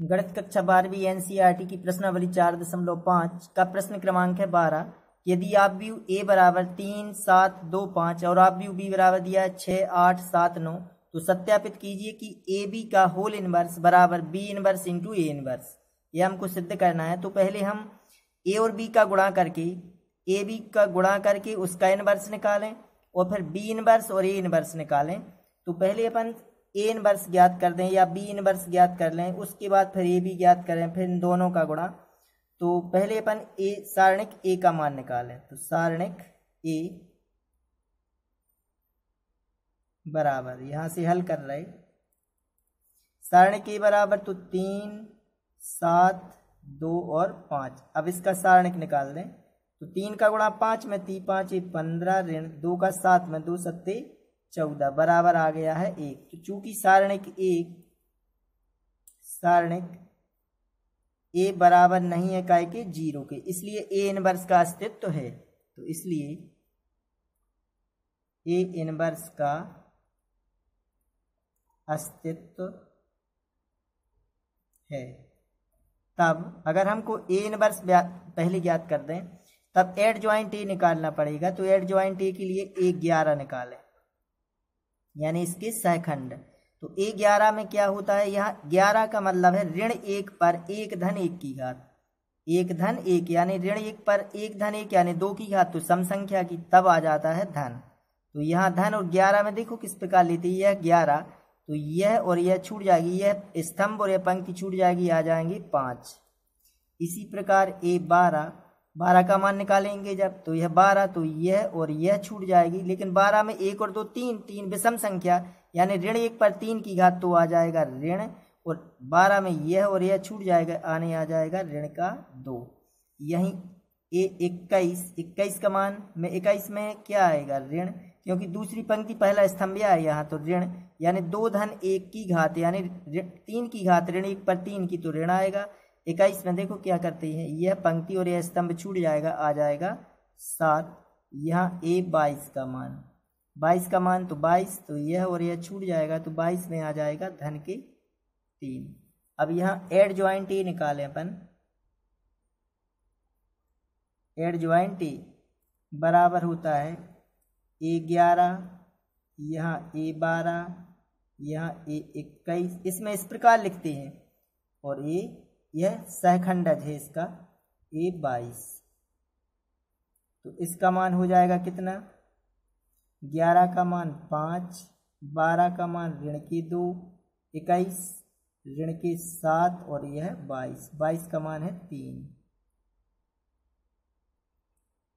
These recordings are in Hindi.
गणित कक्षा 12वीं एनसीईआरटी की प्रश्नावली 4.5 का प्रश्न क्रमांक है 12। यदि आप व्यू ए बराबर 3, 7, 2, 5 और आप व्यू बी बराबर दिया है 6, 8, 7, 9 तो सत्यापित कीजिए कि ए बी का होल इनवर्स बराबर B inverse into A inverse. यह हमको सिद्ध करना है। तो पहले हम ए और बी का गुणा करके ए बी का गुणा करके उसका इनवर्स निकालें और फिर बी इनवर्स और ए इनवर्स निकालें। तो पहले अपन ए इनवर्स ज्ञात कर दें या बी इनवर्स ज्ञात कर लें, उसके बाद फिर ए बी ज्ञात करें, फिर इन दोनों का गुणा। तो पहले अपन ए सारणिक ए का मान निकालें। तो सारणिक ए बराबर यहां से हल कर रहे सारणिक ए बराबर तो 3, 7, 2 और 5। अब इसका सारणिक निकाल दें। तो 3 का गुणा 5 में 3, 5 15 ऋण 2 का 7 में 2 7 14 बराबर आ गया है 1। तो चूंकि सारणिक ए बराबर नहीं है काय के 0 के, इसलिए ए इनवर्स का अस्तित्व है। तो इसलिए ए इनवर्स का अस्तित्व है। तब अगर हमको ए इनवर्स पहले ज्ञात कर दें तब एड ज्वाइंट ए निकालना पड़ेगा। तो एड ज्वाइंट ए के लिए ए 11 निकालें, यानी इसके सहखंड। तो ए 11 में क्या होता है, यहाँ 11 का मतलब है ऋण 1 पर 1 धन 1 की घात, 1 धन 1 यानी ऋण 1 पर 1 धन 1 यानी 2 की घात। तो सम संख्या की तब आ जाता है धन। तो यहाँ धन और 11 में देखो किस प्रकार लेती है, यह 11 तो यह और यह छूट जाएगी, यह स्तंभ और यह पंक्ति छूट जाएगी, आ जाएंगे 5। इसी प्रकार ए 12 का मान निकालेंगे जब, तो यह 12 तो यह और यह छूट जाएगी, लेकिन 12 में 1 और 2 3 विषम संख्या यानी ऋण 1 पर 3 की घात, तो आ जाएगा ऋण, और 12 में यह और यह छूट जाएगा, आने आ जाएगा ऋण का 2। यहीं ए 21 का मान में 21 में क्या आएगा ऋण, क्योंकि दूसरी पंक्ति पहला स्तंभ है यहाँ, तो ऋण यानी 2 धन 1 की घात यानी 3 की घात ऋण 1 पर 3 की, तो ऋण आएगा। 21 में देखो क्या करते हैं, यह पंक्ति और यह स्तंभ छूट जाएगा, आ जाएगा 7। यहाँ ए 22 का मान तो 22 तो यह और यह छूट जाएगा, तो 22 में आ जाएगा धन के 3। अब यहाँ एड ज्वाइंट ए निकालें अपन। एड ज्वाइंट ए बराबर होता है ए 11, यहाँ ए 12, यहाँ ए 21। इसमें इस प्रकार लिखते हैं, और यह सहखंडज है इसका ए 22। तो इसका मान हो जाएगा कितना, 11 का मान 5, 12 का मान ऋण के 2, 21 ऋण के 7 और यह 22 का मान है 3।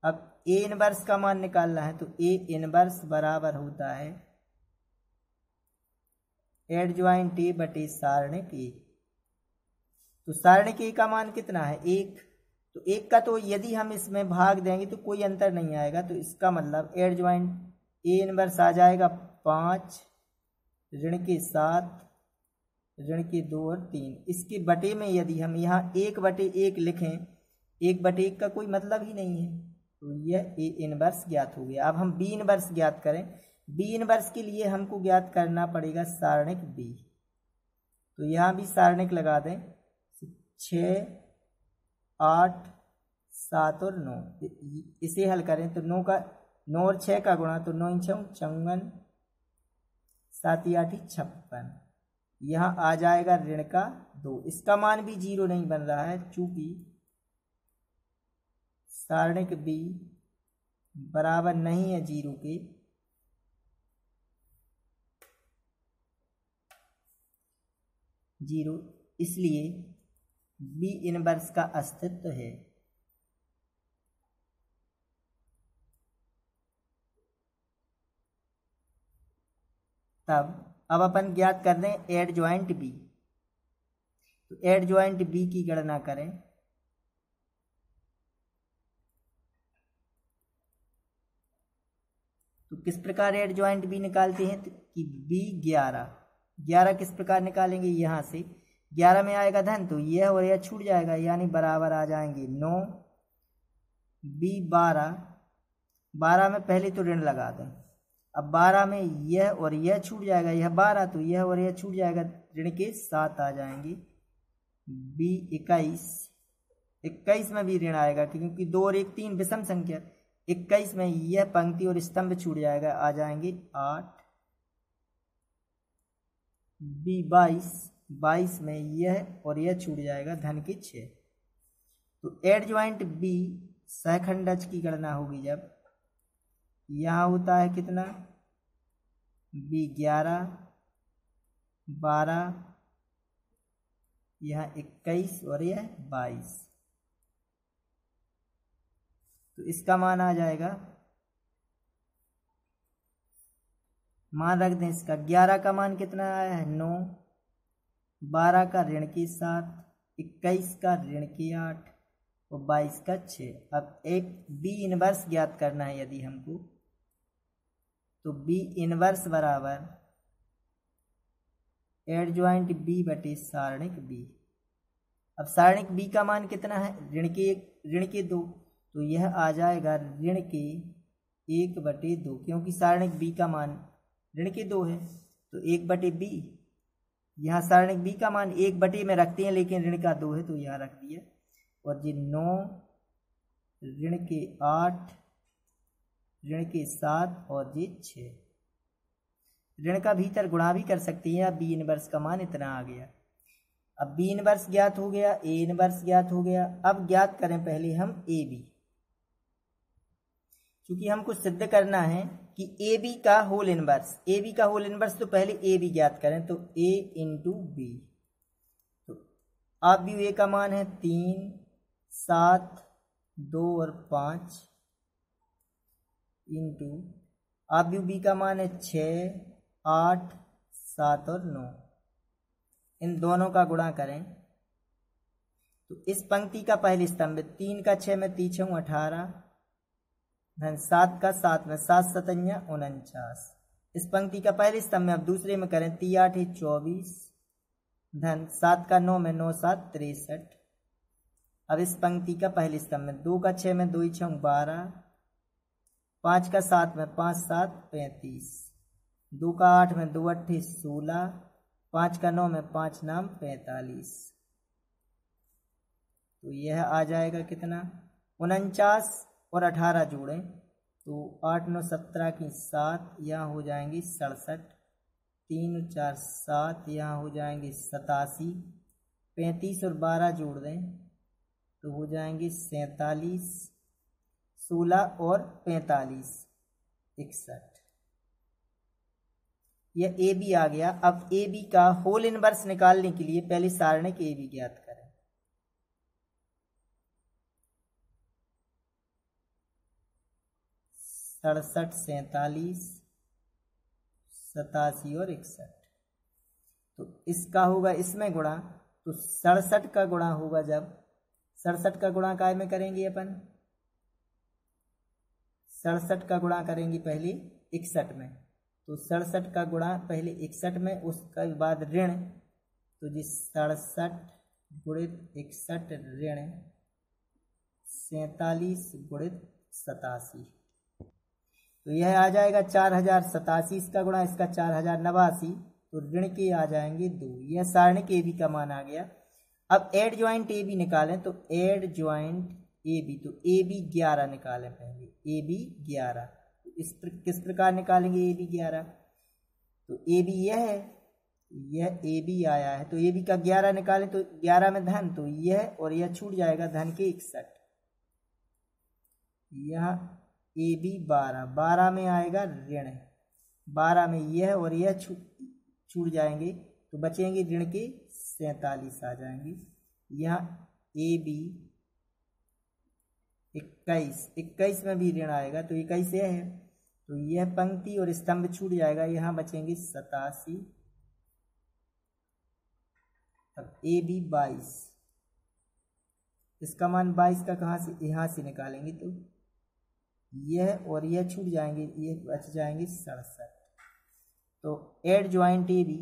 अब ए इनवर्स का मान निकालना है। तो ए इनवर्स बराबर होता है एड ज्वाइंट ए बटे सारणिक ए। तो सारणिक ए का मान कितना है 1, तो 1 का तो यदि हम इसमें भाग देंगे तो कोई अंतर नहीं आएगा। तो इसका मतलब एड ज्वाइंट ए इनवर्स आ जाएगा 5 ऋण के 7 ऋण के 2 और 3। इसके बटे में यदि हम यहाँ 1/1 लिखें, 1/1 का कोई मतलब ही नहीं है, तो यह ए इनवर्स ज्ञात हो गया। अब हम बी इनवर्स ज्ञात करें। बी इनवर्स के लिए हमको ज्ञात करना पड़ेगा सारणिक बी। तो यहाँ भी सारणिक लगा दें, 6, 8, 7 और 9। इसे हल करें तो 9 और 6 का गुणा, तो 9 × 6 = 54, 7 × 8 = 56। यहाँ आ जाएगा ऋण का 2। इसका मान भी 0 नहीं बन रहा है, चूंकि सारणिक बी बराबर नहीं है 0 के। इसलिए बी इनवर्स का अस्तित्व है। अब अपन ज्ञात कर दें एड ज्वाइंट बी। तो एड ज्वाइंट बी की गणना करें। तो किस प्रकार एड ज्वाइंट बी निकालते हैं, कि बी 11 किस प्रकार निकालेंगे, यहाँ से 11 में आएगा धन, तो यह और यह छूट जाएगा, यानी बराबर आ जाएंगे 9। बी 12 में पहले तो ऋण लगा दें। अब 12 में यह और यह छूट जाएगा, यह 12 तो यह और यह छूट जाएगा, ऋण के 7 आ जाएंगे। बी 21, 21 में भी ऋण आएगा क्योंकि 2 और 1 3 विषम संख्या। 21 में यह पंक्ति और स्तंभ छूट जाएगा, आ जाएंगे 8। बी 22, 22 में यह और यह छूट जाएगा, धन के 6। तो एडजॉइंट बी सहखंडज की गणना होगी जब यहाँ होता है कितना, बी 11, 12, यहाँ 21 और यह 22, तो इसका मान आ जाएगा, मान रख दें इसका। 11 का मान कितना आया है 9, 12 का ऋण के 7, 21 का ऋण के 8 और 22 का 6। अब एक बी इनवर्स ज्ञात करना है यदि हमको, तो बी इनवर्स बराबर एडजॉइंट बी बटे सारणिक बी। अब सारणिक बी का मान कितना है, ऋण के 2, तो यह आ जाएगा ऋण के 1 बटे 2, क्योंकि सारणिक बी का मान ऋण के 2 है, तो 1 बटे बी। यहाँ सारणिक बी का मान 1 बटे में रखते हैं लेकिन ऋण का 2 है तो यहाँ रख दिया। और जी 9, ऋण के 8, ऋण के 7 और जी 6। ऋण का भीतर गुणा भी कर सकते हैं। अब बी इनवर्स का मान इतना आ गया। अब बी इनवर्स ज्ञात हो गया, ए इनवर्स ज्ञात हो गया। अब ज्ञात करें पहले हम ए बी, क्योंकि हमको सिद्ध करना है कि ए बी का होल इनवर्स, ए बी का होल इनवर्स, तो पहले ए बी ज्ञात करें। तो ए इंटू बी, तो आप भी ए का मान है 3, 7, 2 और 5 इंटू आप भी बी का मान है 6, 8, 7 और 9। इन दोनों का गुणा करें तो इस पंक्ति का पहले स्तंभ 3 का 6 में 3 6 18, धन 7 का 7 में 7 7 49। इस पंक्ति का पहले स्तंभ में अब दूसरे में करें 3 8 24, धन 7 का 9 में 9 7 63। अब इस पंक्ति का पहले स्तंभ में 2 का 6 में 2 6 12, 5 का 7 में 5 7 35, 2 का 8 में 2 8 16, 5 का 9 में 5 9 45। तो यह आ जाएगा कितना, 49 और 18 जोड़ें तो 8 9 17 की 7, यहाँ हो जाएंगी 67, 3 4 7, यहाँ हो जाएंगे 87, 35 और 12 जोड़ दें तो हो जाएंगे 47, 16 और 45 61। यह ए बी आ गया। अब ए बी का होल इनवर्स निकालने के लिए पहले सारणिक ए बी ज्ञात करें। 67 47 87 और 61। तो इसका होगा इसमें गुणा, तो 67 का गुणा होगा जब 67 का गुणा काय में करेंगे अपन, 67 का गुणा करेंगे पहले 61 में। तो 67 का गुणा पहले 61 में, उसके बाद ऋण, तो जी 67 गुणित 61 ऋण 47 गुणित 87। तो यह आ जाएगा 4087। इसका गुणा इसका 4089, तो ऋण के आ जाएंगे 2। यह सारणिक ए बी का मान आ गया। अब एड ज्वाइंट ए बी निकालें तो एड ज्वाइंट ए बी, तो ए बी 11 निकालें पहले, ए बी 11। किस प्रकार निकालेंगे ए बी 11, तो ए बी यह है, यह ए बी आया है तो ए बी का 11 निकालें तो 11 में धन, तो यह और यह छूट जाएगा, धन के 61। यहाँ ए बी 12, 12 में आएगा ऋण, 12 में यह और यह छूट जाएंगे तो बचेंगे ऋण के 47 आ जाएंगे। यहाँ ए बी 21, 21 में भी ऋण आएगा तो 21 यह है, तो यह पंक्ति और स्तंभ छूट जाएगा, यहाँ बचेंगे 87। अब ए बी 22, इसका मान 22 का कहाँ से, यहाँ से निकालेंगे तो यह और यह छूट जाएंगे, ये बच जाएंगे 67। तो एड ज्वाइंट ए बी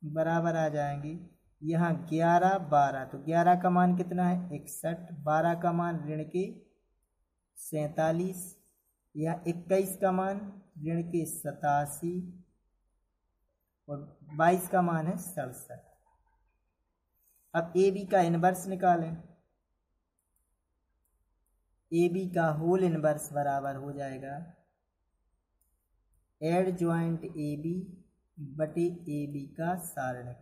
बराबर आ जाएंगे यहाँ 11 12, तो 11 का मान कितना है 61, 12 का मान ऋण के 47, यहाँ 21 का मान ऋण के 87, और 22 का मान है 67। अब ए बी का इनवर्स निकालें। ए बी का होल इनवर्स बराबर हो जाएगा एड ज्वाइंट ए बी बटे ए बी का सारणिक।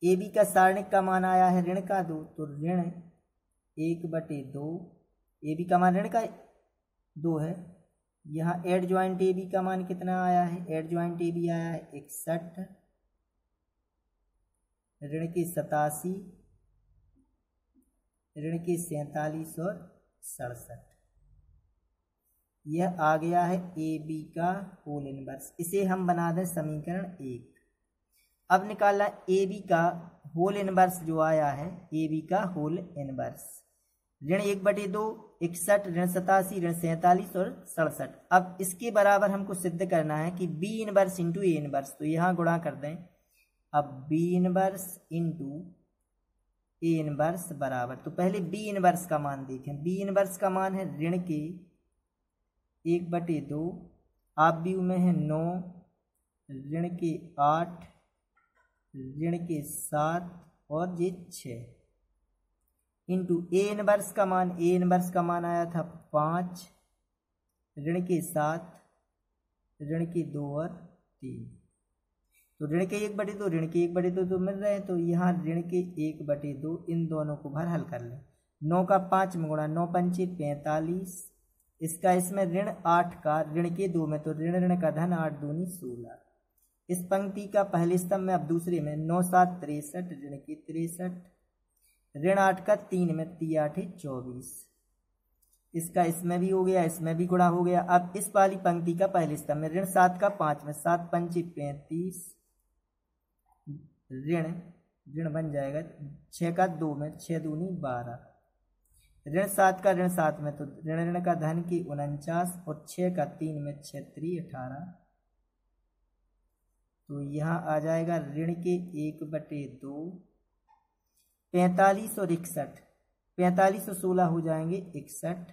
ए बी का सारणिक का मान आया है ऋण का 2, तो ऋण 1/2। ए बी का मान ऋण का 2 है। यहाँ एड ज्वाइंट ए बी का मान कितना आया है? एड ज्वाइंट ए बी आया है 61, ऋण के 87, ऋण के 47 और 67। यह आ गया है ए बी का होल इनवर्स। इसे हम बना दें समीकरण 1। अब निकालना ए बी का होल इनवर्स जो आया है, ए बी का होल इनवर्स ऋण 1/2, 61, ऋण 87, ऋण 47 और 67। अब इसके बराबर हमको सिद्ध करना है कि B inverse into A inverse, तो यहाँ गुणा कर दें। अब B inverse into A inverse बराबर, तो पहले बी इनवर्स का मान देखें। बी इनवर्स का मान है ऋण के 1/2, आप बी में है 9, ऋण के 8, ऋण के 7 और ये 6 इंटू ए इनवर्स का मान। ए इनवर्स का मान आया था 5, ऋण के 7, ऋण के 2 और 3। तो ऋण के 1/2, ऋण के 1/2 तो मिल रहे हैं, तो यहाँ ऋण के 1/2 इन दोनों को भर हल कर लें। 9 का 5 में गुणा, 9 पंचे 45, इसका इसमें ऋण 8 का ऋण के 2 में, तो ऋण ऋण का धन 8 दूनी 16। इस पंक्ति का पहले स्तंभ में अब दूसरे में 9 7 63, ऋण के 63, ऋण 8 का 3 में, 3 8 24। इसका इसमें भी हो गया, इसमें भी गुणा हो गया। अब इस वाली पंक्ति का पहले स्तंभ में ऋण 7 का 5 में, 7 पंचे 35, ऋण बन जाएगा 6 का 2 में, 6 दूनी 12, ऋण 7 का ऋण 7 में, तो ऋण ऋण का धन की 49 और 6 का 3 में, 6 3 18। तो यहाँ आ जाएगा ऋण के 1/2, 45 और 61, 45 और 16 हो जाएंगे 61,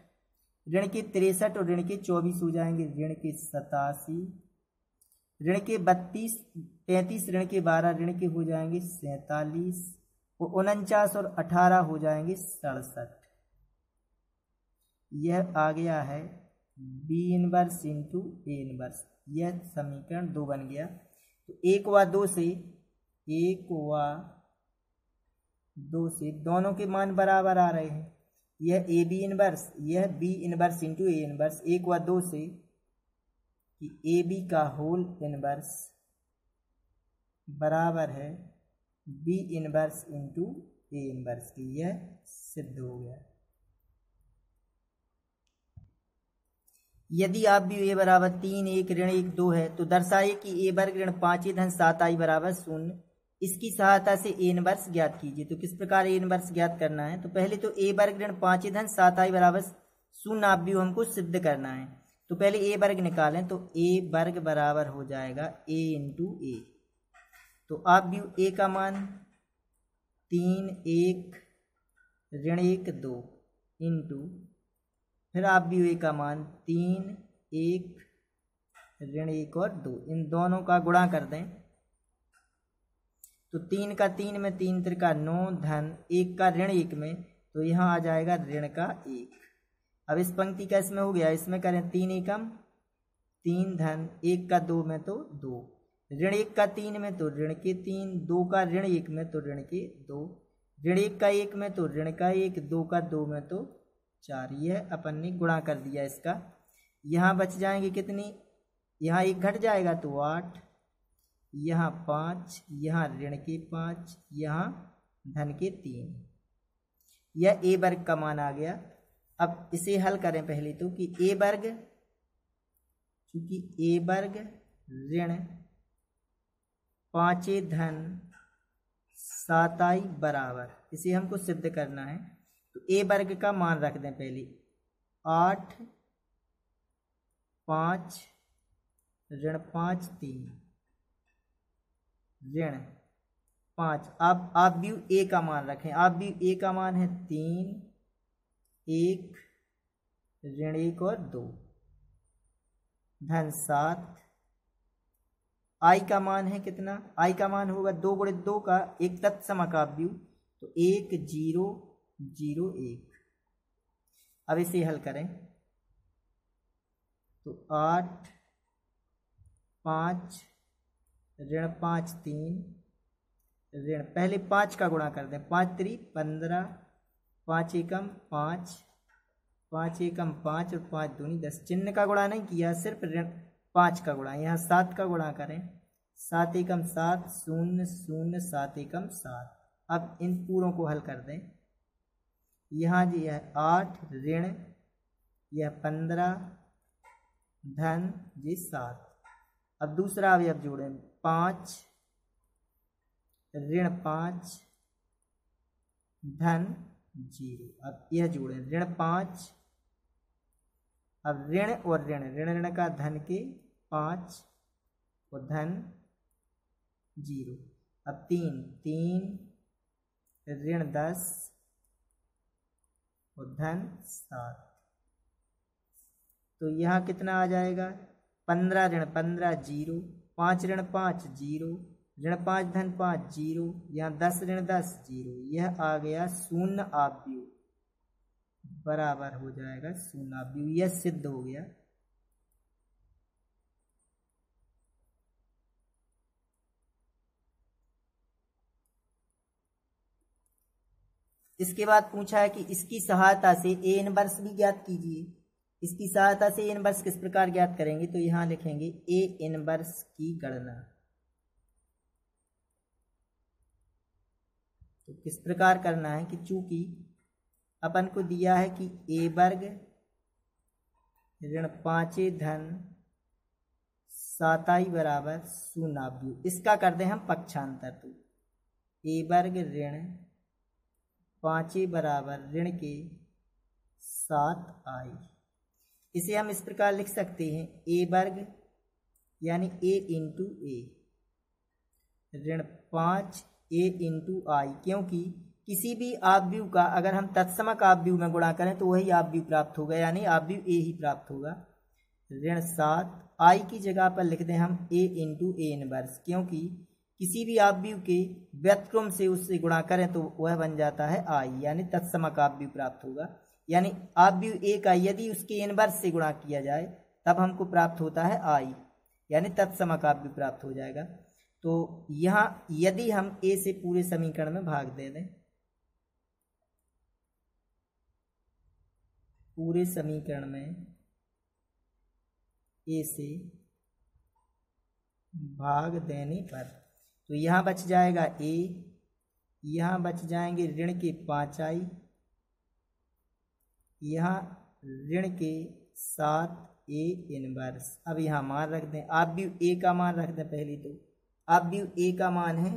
ऋण के 63 और ऋण के 24 हो जाएंगे ऋण के 87, ऋण के 32, 35, ऋण के 12, ऋण के हो जाएंगे 47, और 49 और 18 हो जाएंगे 67। यह आ गया है B inverse into A inverse. यह समीकरण 2 बन गया। तो 1 व 2 से, 1 व 2 से दोनों के मान बराबर आ रहे हैं। यह ए बी इनवर्स, यह B inverse into A inverse. 1 व 2 से कि ए बी का होल इनवर्स बराबर है B inverse into A inverse की। यह सिद्ध हो गया। यदि आप भी ए बराबर 3 1 ऋण 1 2 है तो दर्शाइए कि ए वर्ग ऋण 5 धन 7i बराबर 0। इसकी सहायता से ए इनवर्स ज्ञात कीजिए। तो किस प्रकार ए इनवर्स ज्ञात करना है? तो पहले तो ए वर्ग ऋण 5 धन 7i बराबर 0 आप भी हमको सिद्ध करना है। तो पहले ए वर्ग निकालें, तो ए वर्ग बराबर हो जाएगा ए इंटू ए। तो आप भी ए का मान 3 1 ऋण 1 2 इंटू, फिर आप भी ए का मान 3 1 ऋण 1 और 2, इन दोनों का गुणा कर दें। तो 3 का 3 में, 3 त्रिका 9 धन 1 का ऋण 1 में, तो यहाँ आ जाएगा ऋण का 1। अब इस पंक्ति का इसमें हो गया, इसमें करें 3 एकम 3 धन 1 का 2 में, तो 2, ऋण 1 का 3 में, तो ऋण के 3, 2 का ऋण 1 में, तो ऋण के 2, ऋण 1 का 1 में, तो ऋण का 1, 2 का 2 में, तो 4। यह अपन ने गुणा कर दिया इसका। यहाँ बच जाएंगे कितनी? यहाँ 1 घट जाएगा तो 8, यहाँ 5, यहाँ ऋण के 5, यहाँ धन के 3। यह ए वर्ग का मान आ गया। अब इसे हल करें पहले तो कि ए वर्ग, चूंकि ए वर्ग ऋण 5 धन 7i बराबर, इसे हमको सिद्ध करना है। तो ए वर्ग का मान रख दें पहले 8 5 ऋण 5 3 ऋण 5। अब आप भी ए का मान रखें। आप भी ए का मान है 3 1 ऋण 1 और 2 धन 7 आई का मान है कितना, आई का मान होगा 2 गुणित 2 का एक तत्सम काव्य, तो 1 0 0 1। अब इसे हल करें तो 8 5 ऋण 5 3 ऋण, पहले 5 का गुणा कर दें, 5 3 15, 5 एकम 5, 5 एकम 5 और 5 दूनी 10। चिन्ह का गुणा नहीं किया, सिर्फ ऋण 5 का गुणा। यहाँ 7 का गुणा करें, 7 एकम 7 0 0 7 एकम 7। अब इन पूरों को हल कर दें। यहाँ जी है 8 ऋण, यह 15 धन जी 7। अब दूसरा अवयव जोड़ें, 5 ऋण 5 धन 0। अब यह जोड़ें ऋण 5, अब ऋण और ऋण, ऋण ऋण का धन के 5 और धन 0। अब 3 3 ऋण 10 और धन 7। तो यहाँ कितना आ जाएगा, 15 ऋण 15 0, 5 ऋण 5 0, ऋण 5 धन 5 0, यहाँ 10 ऋण 10 0। यह आ गया शून्य आव्यूह, बराबर हो जाएगा शून्य आव्यूह। यह सिद्ध हो गया। इसके बाद पूछा है कि इसकी सहायता से ए इनवर्स भी ज्ञात कीजिए। इसकी सहायता से ए इनवर्स किस प्रकार ज्ञात करेंगे, तो यहां लिखेंगे ए इनवर्स की गणना। तो किस प्रकार करना है कि चूंकि अपन को दिया है कि ए वर्ग ऋण 5 धन 7 बराबर शून्य आव्यूह, इसका कर दें हम पक्षांतर। तो ए वर्ग ऋण 5 बराबर ऋण के 7i। इसे हम इस प्रकार लिख सकते हैं, ए वर्ग यानी ए इंटू ए ऋण 5 ए इंटू आई, क्योंकि किसी भी आव्यूह का अगर हम तत्समक आव्यूह में गुणा करें तो वही आव्यूह प्राप्त होगा, यानी आव्यूह ए ही प्राप्त होगा। ऋण 7 आई की जगह पर लिख दें हम ए इंटू ए इनवर्स, क्योंकि किसी भी आव्यूह के व्युत्क्रम से उससे गुणा करें तो वह बन जाता है आई, यानी तत्समक आव्यूह प्राप्त होगा। यानी आव्यूह ए का यदि उसके इनवर्स से गुणा किया जाए तब हमको प्राप्त होता है आई, यानी तत्समक आव्यूह प्राप्त हो जाएगा। तो यहाँ यदि हम ए से पूरे समीकरण में भाग दे दें, पूरे समीकरण में ए से भाग देने पर तो यहाँ बच जाएगा ए, यहाँ बच जाएंगे ऋण के 5i, यहाँ ऋण के 7a इनवर्स। अब यहाँ मान रख दें, आव्यूह ए का मान रख दें पहले। तो आव्यूह ए का मान है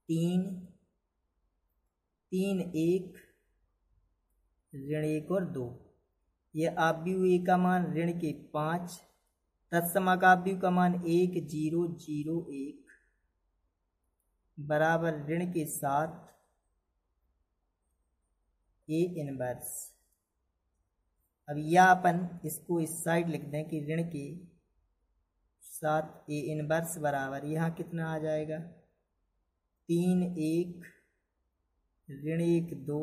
3 3 1 ऋण 1 और 2। यह आव्यूह ए का मान ऋण के 5, तत्समक आव्यूह का मान 1 0 0 1 बराबर ऋण के 7 ए इनवर्स। अब या अपन इसको इस साइड लिख दें कि ऋण के 7 ए इनवर्स बराबर यहाँ कितना आ जाएगा, 3 1 ऋण 1 2,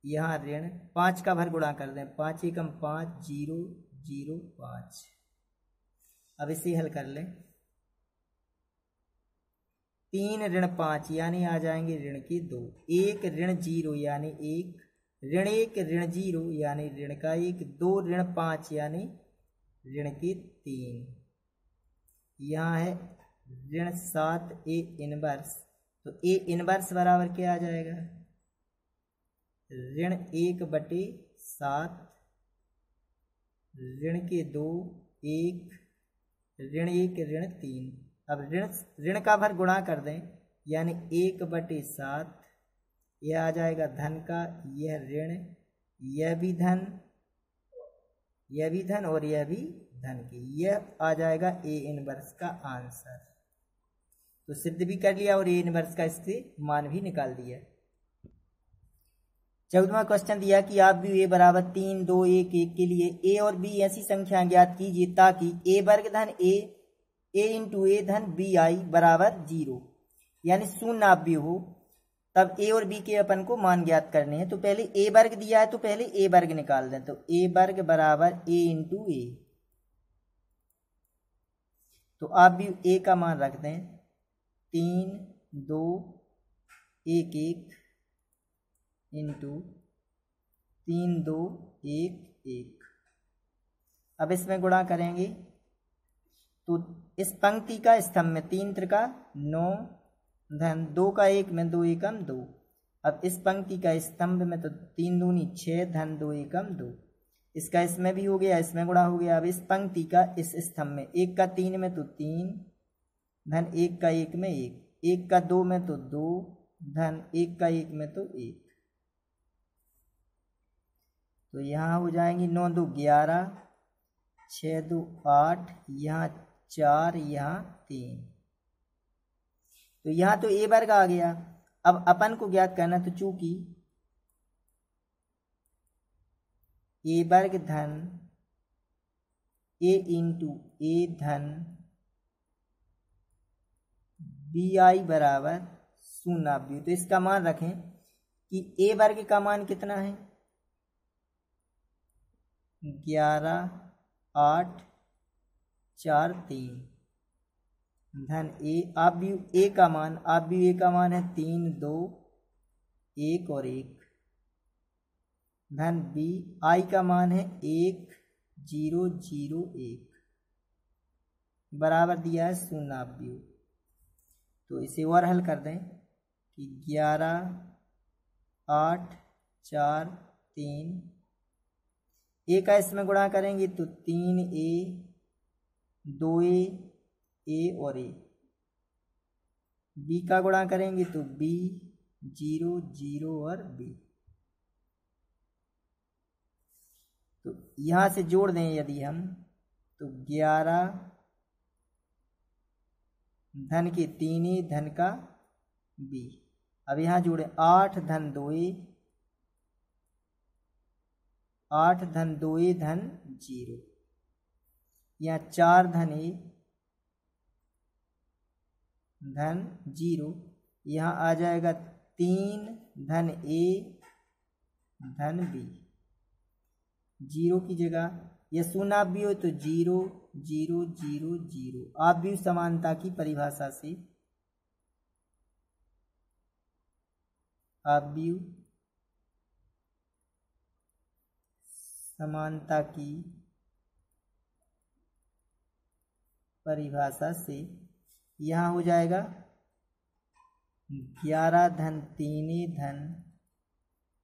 यहाँ ऋण 5 का भर गुणा कर दें, 5 एकम 5 0 0 5। अब इसे हल कर लें, 3 ऋण 5 यानी आ जाएंगे ऋण के 2, 1 ऋण 0 यानी 1, ऋण 1 ऋण 0 यानी ऋण का 1, 2 ऋण 5 यानी ऋण के 3। यहाँ है ऋण 7 ए इनवर्स। तो ए इनवर्स बराबर क्या आ जाएगा, ऋण 1/7 ऋण के 2 1 ऋण 1 ऋण 3। अब ऋण का भर गुणा कर दें, यानी 1/7, यह आ जाएगा धन का, यह ऋण, यह भी धन, यह भी धन और यह भी धन की। यह आ जाएगा ए इनवर्स का आंसर। तो सिद्ध भी कर लिया और ए इनवर्स का इससे मान भी निकाल दिया। 14वां क्वेश्चन दिया कि आप भी ए बराबर 3 2 1 1 के लिए ए और बी ऐसी संख्या ज्ञात कीजिए ताकि ए वर्ग धन ए ए इंटू ए धन बी आई बराबर 0, यानी शून्य नाभ्य हो, तब ए और बी के अपन को मान ज्ञात करने हैं। तो पहले ए वर्ग दिया है तो पहले ए वर्ग निकाल दें। तो ए वर्ग बराबर ए इंटू ए, तो आप भी ए का मान रख दें 3 2 1 1 इंटू 3 2 1 1। अब इसमें गुणा करेंगे तो इस पंक्ति का स्तंभ में 3 त्रिका 9 धन 2 का 1 में 2 एकम 2। अब इस पंक्ति का स्तंभ में तो 3 दूनी 6 धन 2 एकम 2, इसका इसमें भी हो गया, इसमें गुणा हो गया। अब इस पंक्ति का इस स्तंभ में 1 का 3 में तो 3 धन 1 का 1 में 1, 1 का 2 में तो 2 धन 1 का 1 में तो 1। तो यहाँ हो जाएंगी 9 2 11, 6 2 8, यहाँ 4, यहाँ 3। तो यहाँ तो ए वर्ग आ गया। अब अपन को ज्ञात करना, तो चूंकि ए वर्ग धन ए इंटू ए धन बी आई बराबर शून्य, तो इसका मान रखें कि ए वर्ग का मान कितना है 11 8 4 3 धन ए, आप भी ए का मान है 3 2 1 और 1 धन बी आई का मान है 1 0 0 1 बराबर दिया है शून्य। तो इसे और हल कर दें कि 11 8 4 3, ए का इसमें गुणा करेंगे तो 3 ए 2 ए और ए, बी का गुणा करेंगे तो बी 0 0 और बी। तो यहाँ से जोड़ दें यदि हम, तो 11 धन के 3 ए धन का बी। अब यहाँ जोड़े 8 धन 2 ए, 8 धन 2 ए धन 0, यहाँ 4 धन ए धन 0, यहाँ आ जाएगा 3 धन ए धन बी। 0 की जगह यह शून्य भी हो तो 0 0 0 0। आप भी समानता की परिभाषा से आप भी समानता की परिभाषा से यहाँ हो जाएगा 11 धन 3 ए धन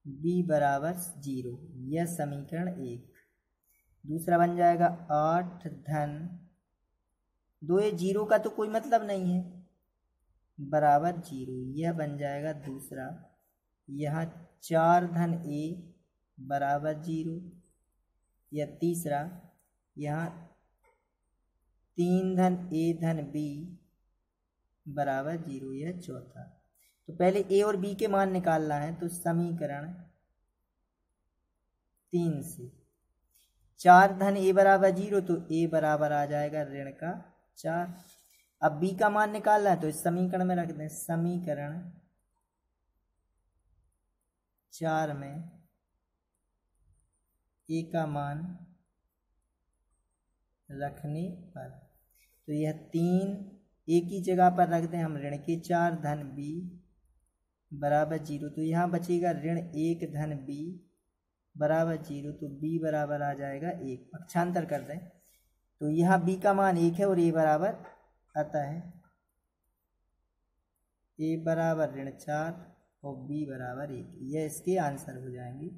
बी बराबर 0, यह समीकरण 1। दूसरा बन जाएगा 8 धन 2 ए, 0 का तो कोई मतलब नहीं है, बराबर 0, यह बन जाएगा दूसरा। यहाँ 4 धन ए बराबर 0, यह तीसरा। यहाँ 3 धन ए धन बी बराबर 0, यह चौथा। तो पहले ए और बी के मान निकालना है, तो समीकरण 3 से 4 धन ए बराबर 0, तो ए बराबर आ जाएगा ऋण का 4। अब बी का मान निकालना है तो इस समीकरण में रख दें, समीकरण 4 में ए का मान रखने पर, तो यह 3 ए की जगह पर रख दें हम ऋण के 4 धन बी बराबर 0, तो यहाँ बचेगा ऋण 1 धन बी बराबर 0, तो बी बराबर आ जाएगा 1। पक्षांतर कर दें तो यहाँ बी का मान 1 है और ए बराबर आता है ए बराबर ऋण 4 और बी बराबर 1, यह इसके आंसर हो जाएंगे।